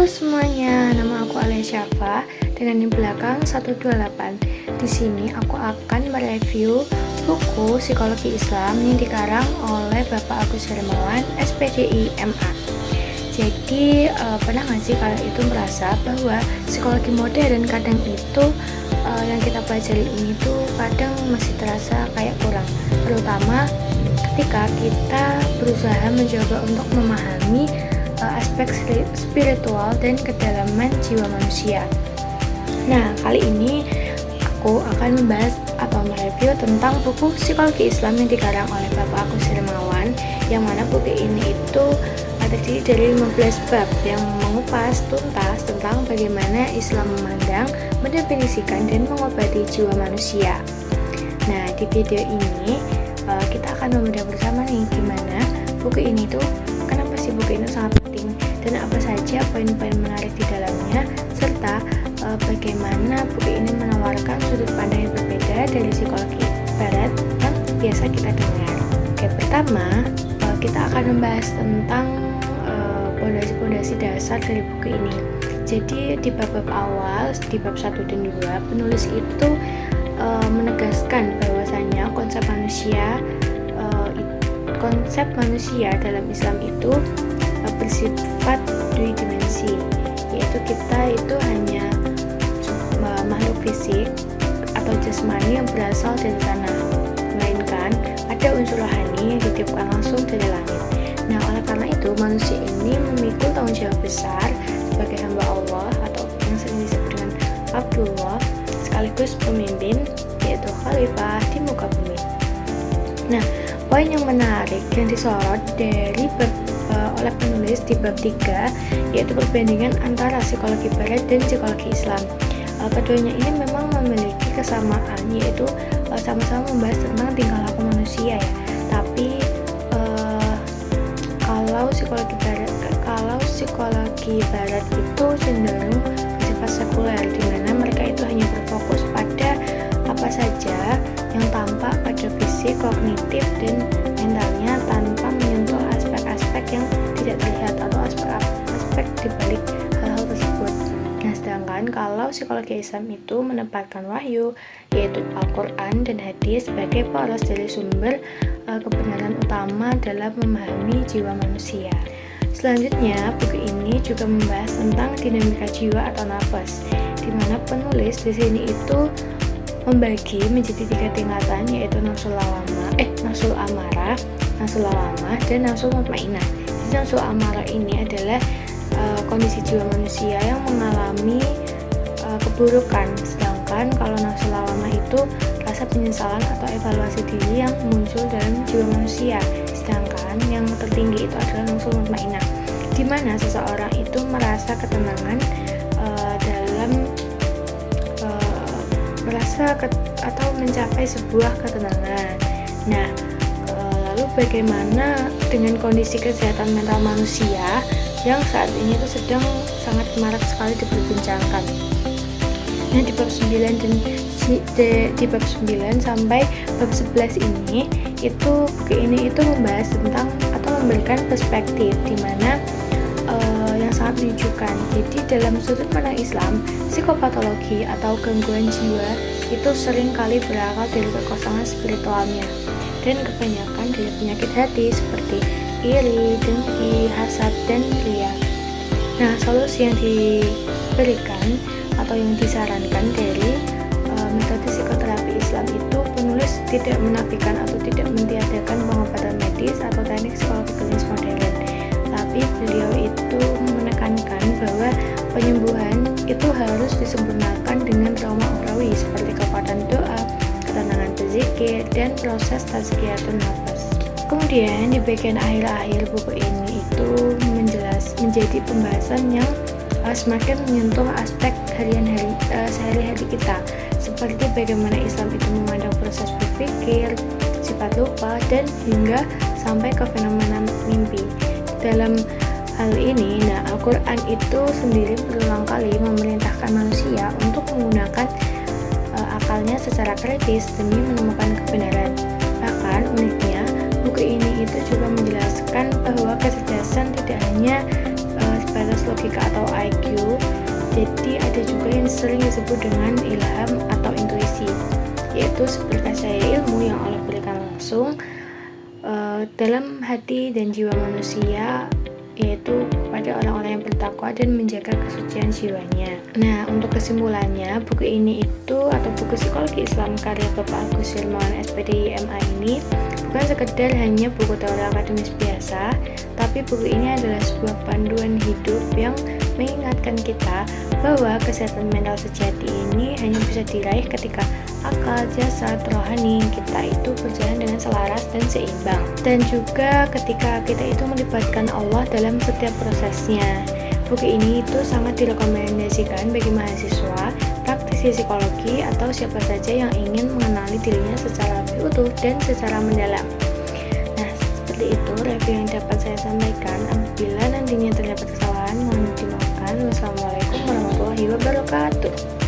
Halo semuanya, nama aku Alia Syafa dengan di belakang 128. Di sini aku akan mereview buku Psikologi Islam yang dikarang oleh Bapak Agus Hermawan, SPDI MA. Jadi pernah nggak sih kalian itu merasa bahwa psikologi modern kadang itu yang kita pelajari ini tuh kadang masih terasa kayak kurang, terutama ketika kita berusaha mencoba untuk memahami aspek spiritual dan kedalaman jiwa manusia. Nah, kali ini aku akan membahas atau mereview tentang buku Psikologi Islam yang dikarang oleh Bapak Agus Hermawan, yang mana buku ini itu terdiri dari 15 bab yang mengupas tuntas tentang bagaimana Islam memandang, mendefinisikan, dan mengobati jiwa manusia. Nah, di video ini kita akan membedah bersama nih gimana buku ini tuh, kenapa sih buku ini sangat penting dan apa saja poin-poin menarik di dalamnya, serta bagaimana buku ini menawarkan sudut pandang yang berbeda dari psikologi barat yang biasa kita dengar. Oke, pertama kita akan membahas tentang pondasi-pondasi dasar dari buku ini. Jadi di bab-bab awal, di bab 1 dan 2, penulis itu menegaskan bahwasanya konsep manusia dalam Islam itu bersifat dua dimensi, yaitu kita itu hanya makhluk fisik atau jasmani yang berasal dari tanah, melainkan ada unsur rohani yang ditiupkan langsung dari langit. Nah, oleh karena itu manusia ini memikul tanggung jawab besar sebagai hamba Allah atau yang sering disebut dengan Abdullah, sekaligus pemimpin, yaitu khalifah di muka bumi. Nah, poin yang menarik yang disorot dari oleh penulis di bab 3 yaitu perbandingan antara psikologi barat dan psikologi Islam. Keduanya ini memang memiliki kesamaan, yaitu sama-sama membahas tentang tingkah laku manusia ya. Tapi kalau psikologi barat itu cenderung bersifat sekuler, di mana mereka itu hanya berfokus pada apa saja yang tampak pada fisik, kognitif, dan mentalnya tanpa menyentuh aspek-aspek yang tidak terlihat atau aspek dibalik hal-hal tersebut. Nah, sedangkan kalau psikologi Islam itu menempatkan wahyu, yaitu Al-Quran dan hadis sebagai poros dari sumber kebenaran utama dalam memahami jiwa manusia. Selanjutnya, buku ini juga membahas tentang dinamika jiwa atau nafas, di mana penulis di sini itu membagi menjadi 3 tingkatan, yaitu nafsul amarah, nafsul lawamah, dan nafsul mutmainnah. Nafsul amarah ini adalah kondisi jiwa manusia yang mengalami keburukan, sedangkan kalau nafsul lawamah itu rasa penyesalan atau evaluasi diri yang muncul dalam jiwa manusia. Sedangkan yang tertinggi itu adalah nafsul mutmainnah, di mana seseorang itu merasa ketenangan dalam atau mencapai sebuah ketenangan. Nah, lalu bagaimana dengan kondisi kesehatan mental manusia yang saat ini itu sedang sangat marak sekali diperbincangkan. Nah, di bab 9 sampai bab 11 ini itu buku ini itu membahas tentang atau memberikan perspektif di mana yang sangat menunjukkan. Jadi dalam sudut pandang Islam, psikopatologi atau gangguan jiwa itu sering kali berakal dari kekosongan spiritualnya dan kebanyakan dari penyakit hati seperti iri, dengki, hasad, dan ria. Nah, solusi yang diberikan atau yang disarankan dari metode psikoterapi Islam itu, penulis tidak menafikan atau tidak mentiadakan pengobatan medis atau teknik psikologi klinis modern, tapi beliau itu menekankan bahwa penyembuhan itu harus disempurnakan dengan trauma ukhrawi seperti kekuatan doa, ketenangan berzikir, dan proses tazkiyatun nafas. Kemudian di bagian akhir-akhir buku ini itu menjadi pembahasan yang semakin menyentuh aspek sehari-hari kita, seperti bagaimana Islam itu memandang proses berpikir, sifat lupa, dan hingga sampai ke fenomena mimpi. Dalam hal ini, Al-Quran itu sendiri berulang kali memerintahkan manusia untuk menggunakan akalnya secara kritis demi menemukan kebenaran. Bahkan uniknya, buku ini itu juga menjelaskan bahwa kecerdasan tidak hanya sebatas logika atau IQ. Jadi ada juga yang sering disebut dengan ilham atau intuisi, yaitu sepercaya ilmu yang Allah berikan langsung dalam hati dan jiwa manusia, yaitu kepada orang-orang yang bertakwa dan menjaga kesucian jiwanya. Nah, untuk kesimpulannya, buku ini atau buku Psikologi Islam karya Bapak Agus Hermawan SPD MA ini bukan sekedar hanya buku teori akademis biasa, tapi buku ini adalah sebuah panduan hidup yang mengingatkan kita bahwa kesehatan mental sejati ini hanya bisa diraih ketika akal, jasad, rohani kita itu berjalan dengan selaras dan seimbang, dan juga ketika kita itu melibatkan Allah dalam setiap prosesnya. Buku ini itu sangat direkomendasikan bagi mahasiswa, praktisi psikologi, atau siapa saja yang ingin mengenali dirinya secara lebih utuh dan secara mendalam. Nah, seperti itu review yang dapat saya sampaikan. Apabila nantinya terdapat kesalahan, mohon dimaafkan. Wassalamualaikum warahmatullahi wabarakatuh.